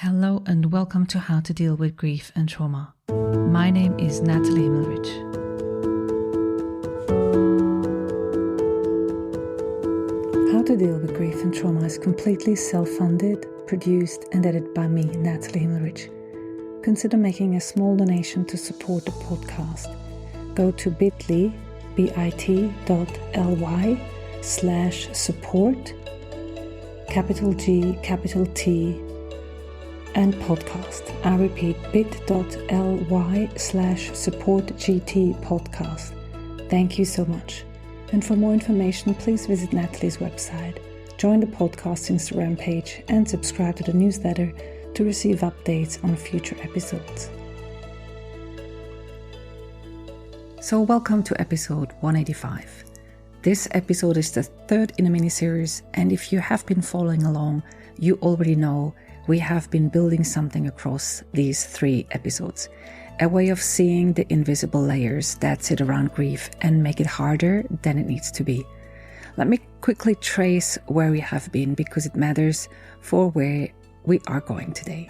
Hello and welcome to How to Deal with Grief and Trauma. My name is Nathalie Himmelrich. How to Deal with Grief and Trauma is completely self-funded, produced and edited by me, Nathalie Himmelrich. Consider making a small donation to support the podcast. Go to bit.ly/support, capital G, capital T, and podcast. I repeat, bit.ly/supportgt podcast. Thank you so much. And for more information, please visit Nathalie's website, join the podcast Instagram page, and subscribe to the newsletter to receive updates on future episodes. So welcome to episode 185. This episode is the third in a mini-series, and if you have been following along, you already know we have been building something across these 3 episodes, a way of seeing the invisible layers that sit around grief and make it harder than it needs to be. Let me quickly trace where we have been because it matters for where we are going today.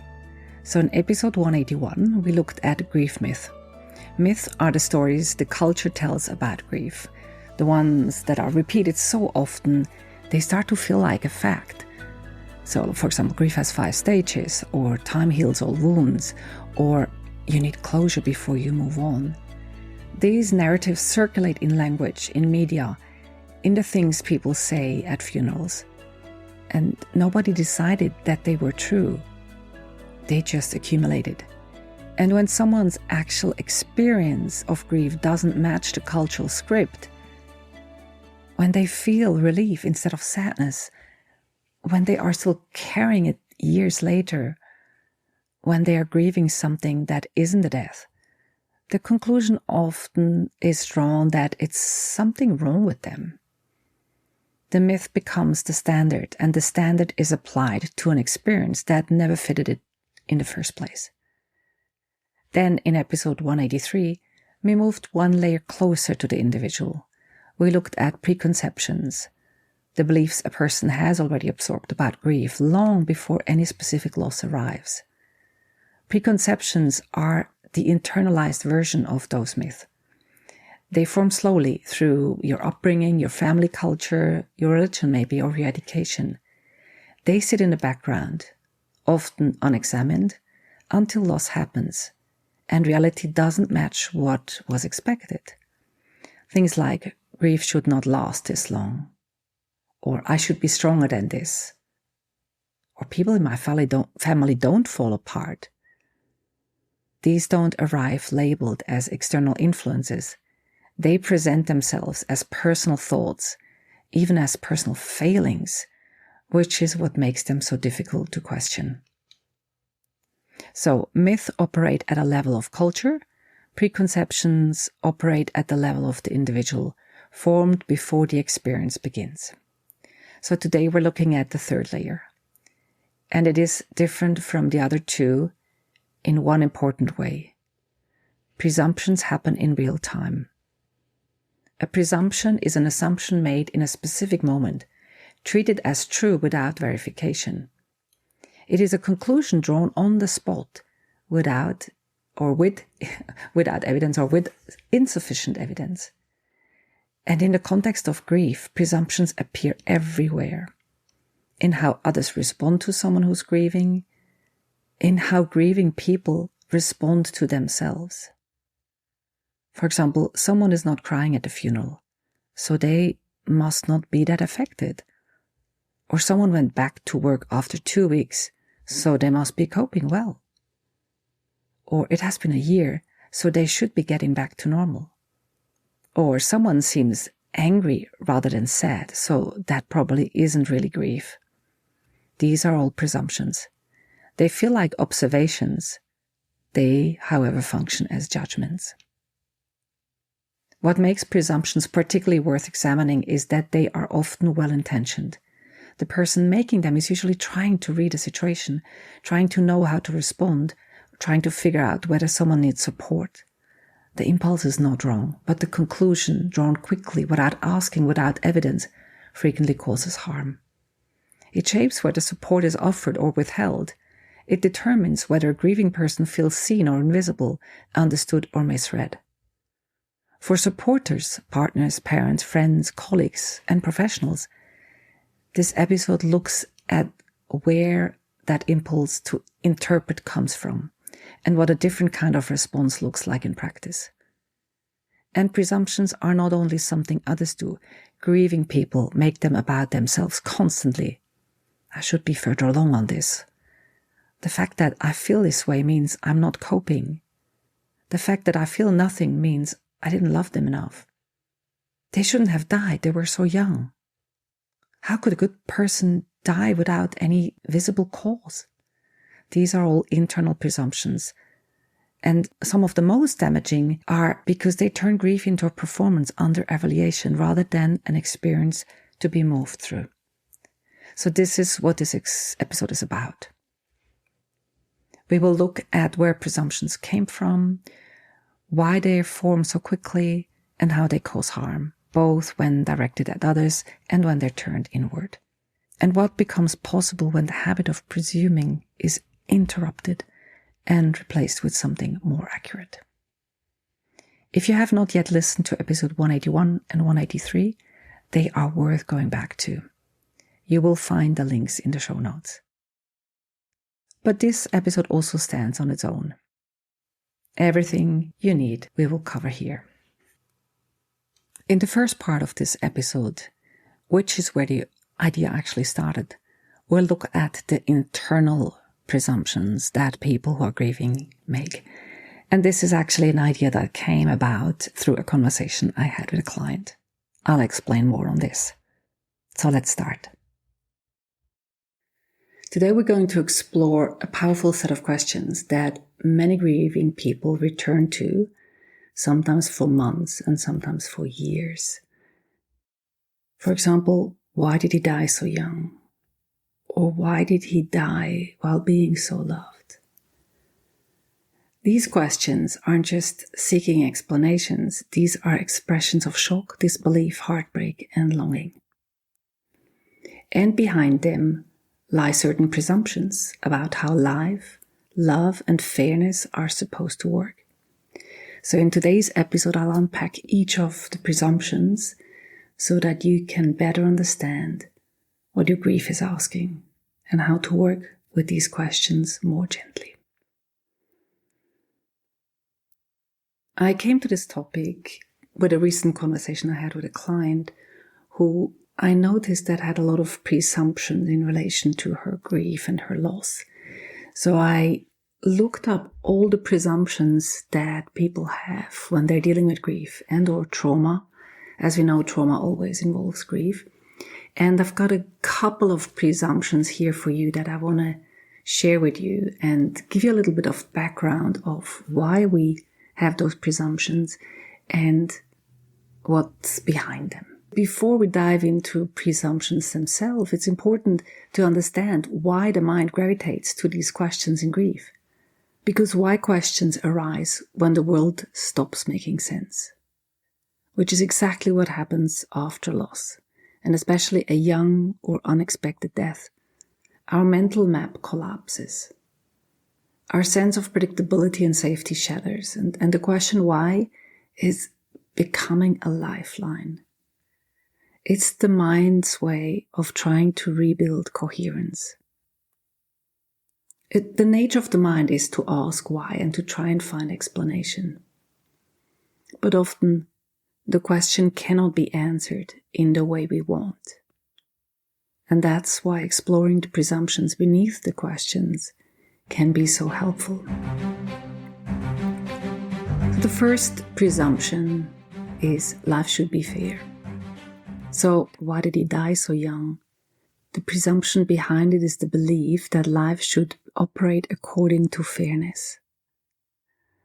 So in episode 181, we looked at grief myth. Myths are the stories the culture tells about grief, the ones that are repeated so often they start to feel like a fact. So, for example, grief has 5 stages, or time heals all wounds, or you need closure before you move on. These narratives circulate in language, in media, in the things people say at funerals. And nobody decided that they were true. They just accumulated. And when someone's actual experience of grief doesn't match the cultural script, when they feel relief instead of sadness, when they are still carrying it years later, when they are grieving something that isn't a death, the conclusion often is drawn that it's something wrong with them. The myth becomes the standard, and the standard is applied to an experience that never fitted it in the first place. Then in episode 183, we moved one layer closer to the individual. We looked at preconceptions, the beliefs a person has already absorbed about grief long before any specific loss arrives. Preconceptions are the internalized version of those myths. They form slowly through your upbringing, your family culture, your religion maybe, or your education. They sit in the background, often unexamined, until loss happens, and reality doesn't match what was expected. Things like, grief should not last this long, or I should be stronger than this, or people in my family don't fall apart. These don't arrive labeled as external influences. They present themselves as personal thoughts, even as personal failings, which is what makes them so difficult to question. So myths operate at a level of culture, preconceptions operate at the level of the individual, formed before the experience begins. So today we're looking at the third layer. And it is different from the other 2 in one important way. Presumptions happen in real time. A presumption is an assumption made in a specific moment, treated as true without verification. It is a conclusion drawn on the spot, without evidence or with insufficient evidence. And in the context of grief, presumptions appear everywhere. In how others respond to someone who's grieving, in how grieving people respond to themselves. For example, someone is not crying at the funeral, so they must not be that affected. Or someone went back to work after 2 weeks, so they must be coping well. Or it has been a year, so they should be getting back to normal. Or someone seems angry rather than sad, so that probably isn't really grief. These are all presumptions. They feel like observations. They, however, function as judgments. What makes presumptions particularly worth examining is that they are often well-intentioned. The person making them is usually trying to read a situation, trying to know how to respond, trying to figure out whether someone needs support. The impulse is not wrong, but the conclusion, drawn quickly, without asking, without evidence, frequently causes harm. It shapes whether support is offered or withheld, It determines whether a grieving person feels seen or invisible, understood or misread. For supporters, partners, parents, friends, colleagues, and professionals, this episode looks at where that impulse to interpret comes from and what a different kind of response looks like in practice. And presumptions are not only something others do. Grieving people make them about themselves constantly. I should be further along on this. The fact that I feel this way means I'm not coping. The fact that I feel nothing means I didn't love them enough. They shouldn't have died. They were so young. How could a good person die without any visible cause? These are all internal presumptions. And some of the most damaging are because they turn grief into a performance under evaluation rather than an experience to be moved through. So this is what this episode is about. We will look at where presumptions came from, why they form so quickly, and how they cause harm, both when directed at others and when they're turned inward. And what becomes possible when the habit of presuming is interrupted and replaced with something more accurate. If you have not yet listened to episode 181 and 183, they are worth going back to. You will find the links in the show notes. But this episode also stands on its own. Everything you need we will cover here. In the first part of this episode, which is where the idea actually started, we'll look at the internal presumptions that people who are grieving make. And this is actually an idea that came about through a conversation I had with a client. I'll explain more on this. So let's start. Today we're going to explore a powerful set of questions that many grieving people return to, sometimes for months and sometimes for years. For example, why did he die so young? Or why did he die while being so loved? These questions aren't just seeking explanations. These are expressions of shock, disbelief, heartbreak, and longing. And behind them lie certain presumptions about how life, love, and fairness are supposed to work. So in today's episode, I'll unpack each of the presumptions so that you can better understand what your grief is asking and how to work with these questions more gently. I came to this topic with a recent conversation I had with a client who I noticed that had a lot of presumptions in relation to her grief and her loss. So I looked up all the presumptions that people have when they're dealing with grief and or trauma. As we know, trauma always involves grief. And I've got a couple of presumptions here for you that I want to share with you and give you a little bit of background of why we have those presumptions and what's behind them. Before we dive into presumptions themselves, it's important to understand why the mind gravitates to these questions in grief. Because why questions arise when the world stops making sense, which is exactly what happens after loss, and especially a young or unexpected death. Our mental map collapses. Our sense of predictability and safety shatters, and the question why is becoming a lifeline. It's the mind's way of trying to rebuild coherence. The nature of the mind is to ask why and to try and find explanation. But often, the question cannot be answered in the way we want. And that's why exploring the presumptions beneath the questions can be so helpful. The first presumption is life should be fair. So why did he die so young? The presumption behind it is the belief that life should operate according to fairness.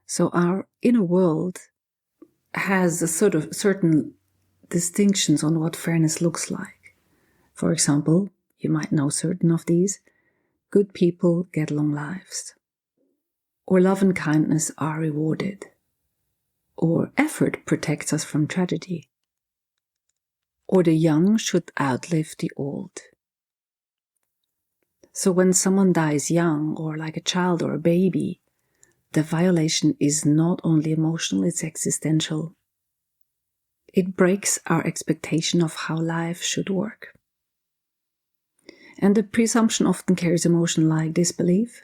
So our inner world has a sort of certain distinctions on what fairness looks like. For example, you might know certain of these. Good people get long lives. Or love and kindness are rewarded. Or effort protects us from tragedy. Or the young should outlive the old. So when someone dies young, or like a child or a baby, the violation is not only emotional, it's existential. It breaks our expectation of how life should work. And the presumption often carries emotion like disbelief,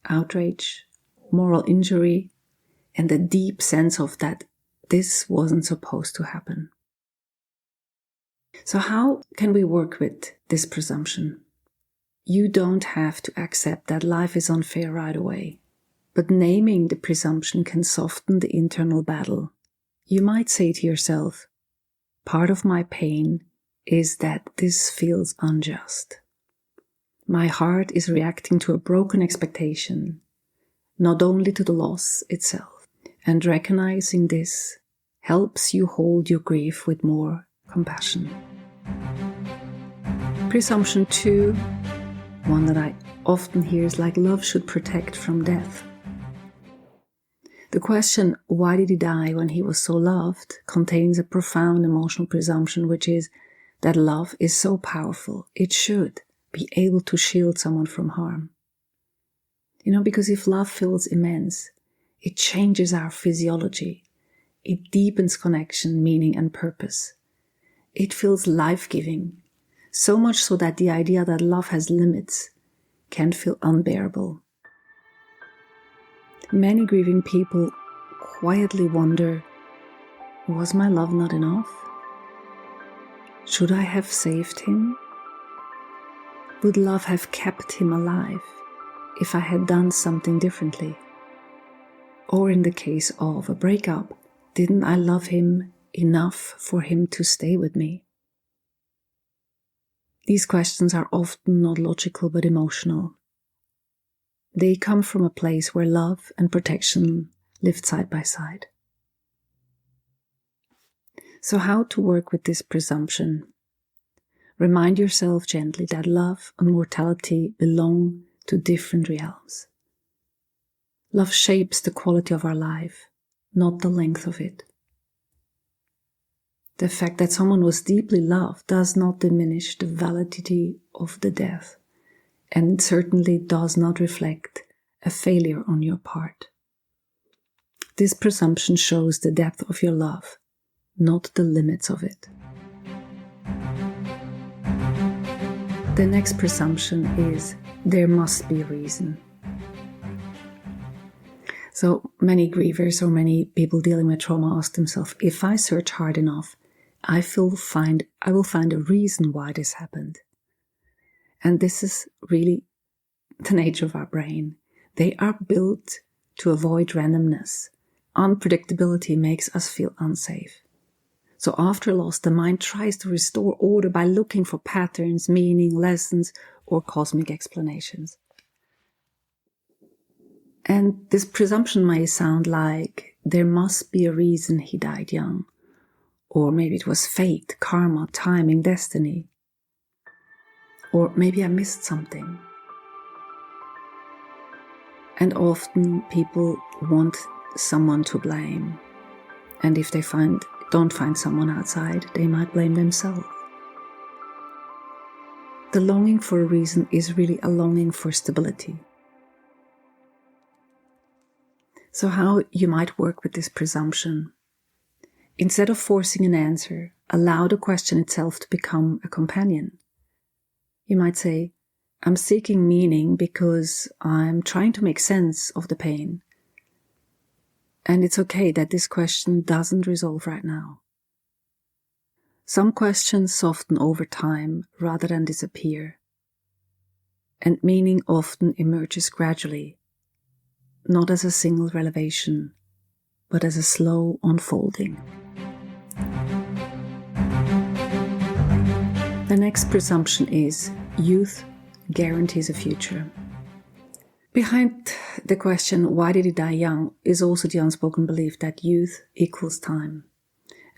outrage, moral injury, and a deep sense of that this wasn't supposed to happen. So how can we work with this presumption? You don't have to accept that life is unfair right away, but naming the presumption can soften the internal battle. You might say to yourself, part of my pain is that this feels unjust. My heart is reacting to a broken expectation, not only to the loss itself. And recognizing this helps you hold your grief with more compassion. Presumption 2, one that I often hear is like love should protect from death. The question, why did he die when he was so loved, contains a profound emotional presumption, which is that love is so powerful, it should be able to shield someone from harm. Because if love feels immense, it changes our physiology. It deepens connection, meaning, and purpose. It feels life-giving, so much so that the idea that love has limits can feel unbearable. Many grieving people quietly wonder, was my love not enough? Should I have saved him? Would love have kept him alive if I had done something differently? Or in the case of a breakup, didn't I love him enough for him to stay with me? These questions are often not logical but emotional. They come from a place where love and protection lived side by side. So how to work with this presumption? Remind yourself gently that love and mortality belong to different realms. Love shapes the quality of our life, not the length of it. The fact that someone was deeply loved does not diminish the validity of the death, and certainly does not reflect a failure on your part. This presumption shows the depth of your love, not the limits of it. The next presumption is, there must be a reason. So many grievers or many people dealing with trauma ask themselves, if I search hard enough, I will find a reason why this happened. And this is really the nature of our brain. They are built to avoid randomness. Unpredictability makes us feel unsafe. So after loss, the mind tries to restore order by looking for patterns, meaning, lessons, or cosmic explanations. And this presumption may sound like, there must be a reason he died young. Or maybe it was fate, karma, timing, destiny. Or maybe I missed something. And often people want someone to blame. And if they don't find someone outside, they might blame themselves. The longing for a reason is really a longing for stability. So how you might work with this presumption? Instead of forcing an answer, allow the question itself to become a companion. You might say, I'm seeking meaning because I'm trying to make sense of the pain. And it's okay that this question doesn't resolve right now. Some questions soften over time rather than disappear. And meaning often emerges gradually, not as a single revelation, but as a slow unfolding. The next presumption is, youth guarantees a future. Behind the question, why did he die young, is also the unspoken belief that youth equals time.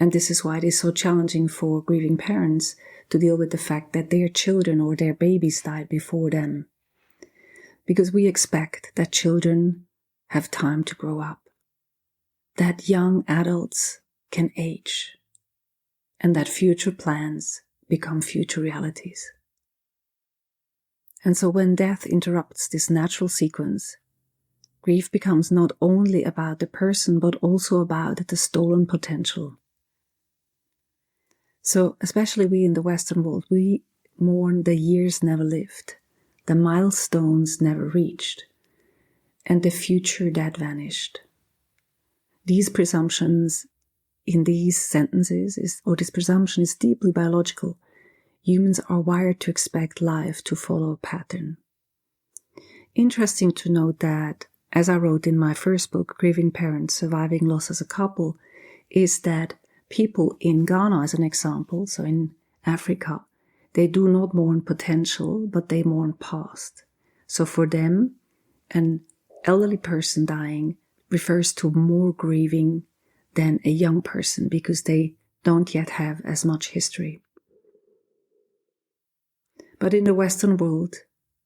And this is why it is so challenging for grieving parents to deal with the fact that their children or their babies died before them. Because we expect that children have time to grow up, that young adults can age, and that future plans become future realities. And so when death interrupts this natural sequence, grief becomes not only about the person, but also about the stolen potential. So especially we in the Western world, we mourn the years never lived, the milestones never reached, and the future that vanished. These presumptions in these sentences, or this presumption is deeply biological. Humans are wired to expect life to follow a pattern. Interesting to note that, as I wrote in my first book, Grieving Parents, Surviving Loss as a Couple, is that people in Ghana, as an example, so in Africa, they do not mourn potential, but they mourn past. So for them, an elderly person dying refers to more grieving than a young person because they don't yet have as much history. But in the Western world,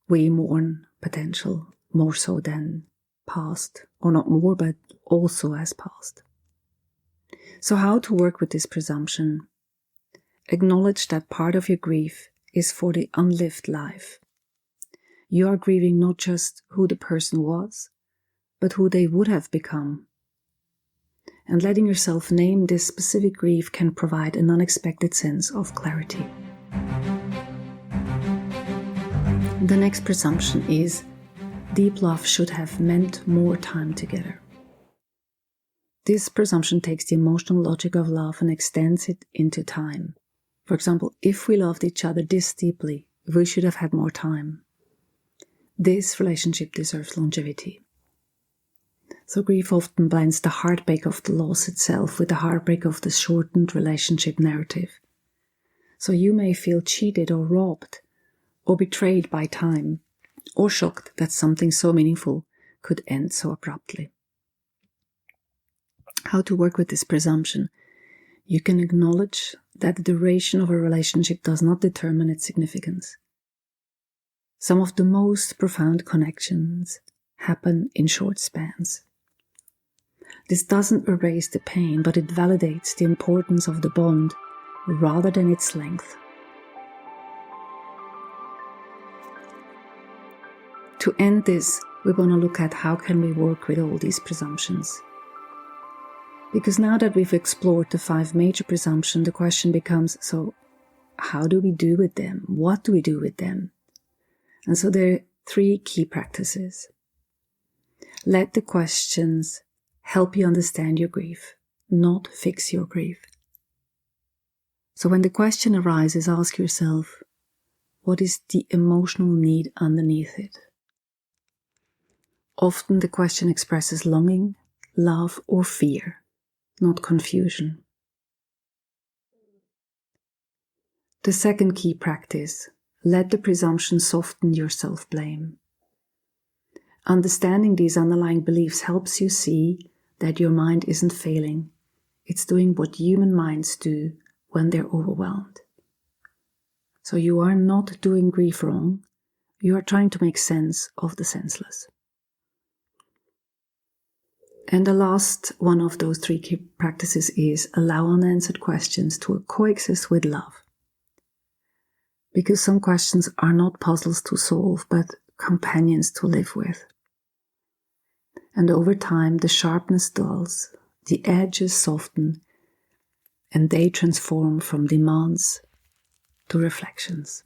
we mourn potential more so than past, or not more, but also as past. So how to work with this presumption? Acknowledge that part of your grief is for the unlived life. You are grieving not just who the person was, but who they would have become. And letting yourself name this specific grief can provide an unexpected sense of clarity. The next presumption is deep love should have meant more time together. This presumption takes the emotional logic of love and extends it into time. For example, if we loved each other this deeply, we should have had more time. This relationship deserves longevity. So grief often blends the heartbreak of the loss itself with the heartbreak of the shortened relationship narrative. So you may feel cheated or robbed or betrayed by time, or shocked that something so meaningful could end so abruptly. How to work with this presumption? You can acknowledge that the duration of a relationship does not determine its significance. Some of the most profound connections happen in short spans. This doesn't erase the pain, but it validates the importance of the bond rather than its length. To end this, we want to look at how can we work with all these presumptions. Because now that we've explored the 5 major presumptions, the question becomes, so how do we do with them? What do we do with them? And so there are 3 key practices. Let the questions help you understand your grief, not fix your grief. So when the question arises, ask yourself, what is the emotional need underneath it? Often the question expresses longing, love, or fear, not confusion. The second key practice, let the presumption soften your self-blame. Understanding these underlying beliefs helps you see that your mind isn't failing. It's doing what human minds do when they're overwhelmed. So you are not doing grief wrong. You are trying to make sense of the senseless. And the last one of those 3 key practices is allow unanswered questions to coexist with love. Because some questions are not puzzles to solve, but companions to live with. And over time, the sharpness dulls, the edges soften, and they transform from demands to reflections.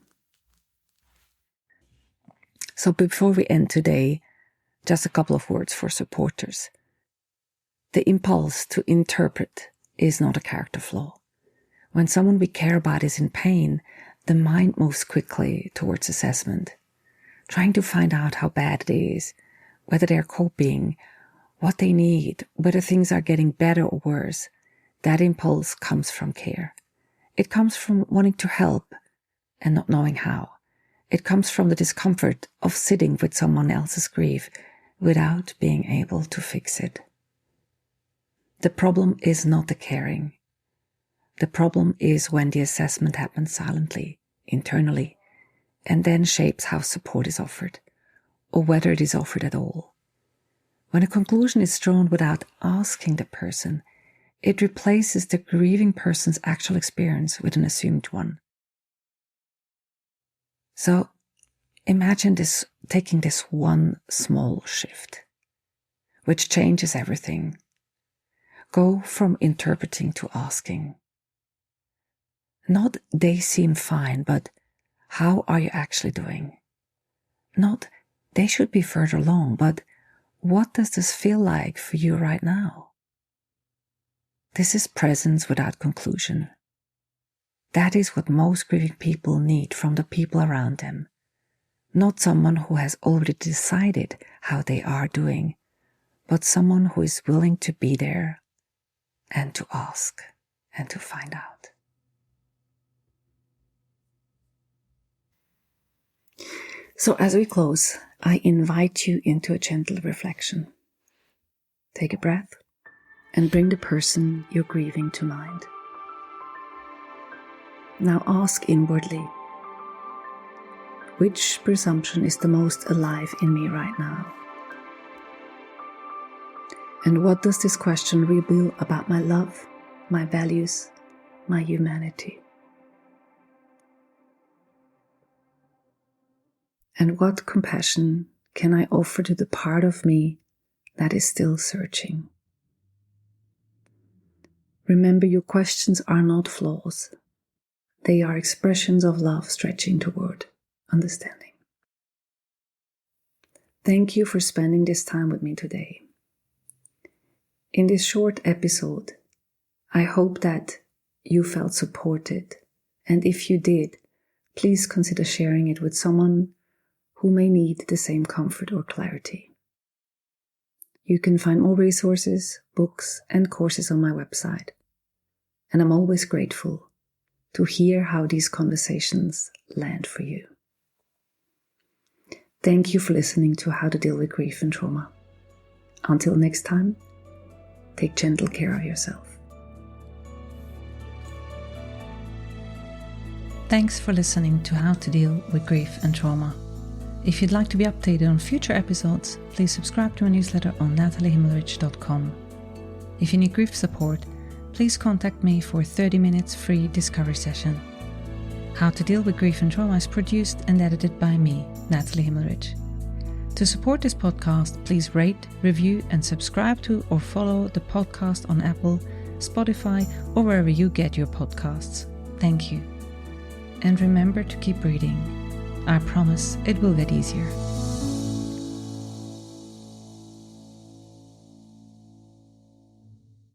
So before we end today, just a couple of words for supporters. The impulse to interpret is not a character flaw. When someone we care about is in pain, the mind moves quickly towards assessment, trying to find out how bad it is, whether they're coping, what they need, whether things are getting better or worse. That impulse comes from care. It comes from wanting to help and not knowing how. It comes from the discomfort of sitting with someone else's grief without being able to fix it. The problem is not the caring. The problem is when the assessment happens silently, internally, and then shapes how support is offered, or whether it is offered at all. When a conclusion is drawn without asking the person, it replaces the grieving person's actual experience with an assumed one. So, Imagine taking this one small shift, which changes everything. Go from interpreting to asking. Not they seem fine, but how are you actually doing? Not they should be further along, but what does this feel like for you right now? This is presence without conclusion. That is what most grieving people need from the people around them. Not someone who has already decided how they are doing, but someone who is willing to be there and to ask and to find out. So as we close, I invite you into a gentle reflection. Take a breath and bring the person you're grieving to mind. Now ask inwardly, which presumption is the most alive in me right now? And what does this question reveal about my love, my values, my humanity? And what compassion can I offer to the part of me that is still searching? Remember, your questions are not flaws. They are expressions of love stretching toward understanding. Thank you for spending this time with me today. In this short episode, I hope that you felt supported, and if you did, please consider sharing it with someone who may need the same comfort or clarity. You can find more resources, books, and courses on my website, and I'm always grateful to hear how these conversations land for you. Thank you for listening to How to Deal with Grief and Trauma. Until next time, take gentle care of yourself. Thanks for listening to How to Deal with Grief and Trauma. If you'd like to be updated on future episodes, please subscribe to my newsletter on nathaliehimmelrich.com. If you need grief support, please contact me for a 30 minutes free discovery session. How to Deal with Grief and Trauma is produced and edited by me, Nathalie Himmelrich. To support this podcast, please rate, review, and subscribe to or follow the podcast on Apple, Spotify, or wherever you get your podcasts. Thank you. And remember to keep breathing. I promise it will get easier.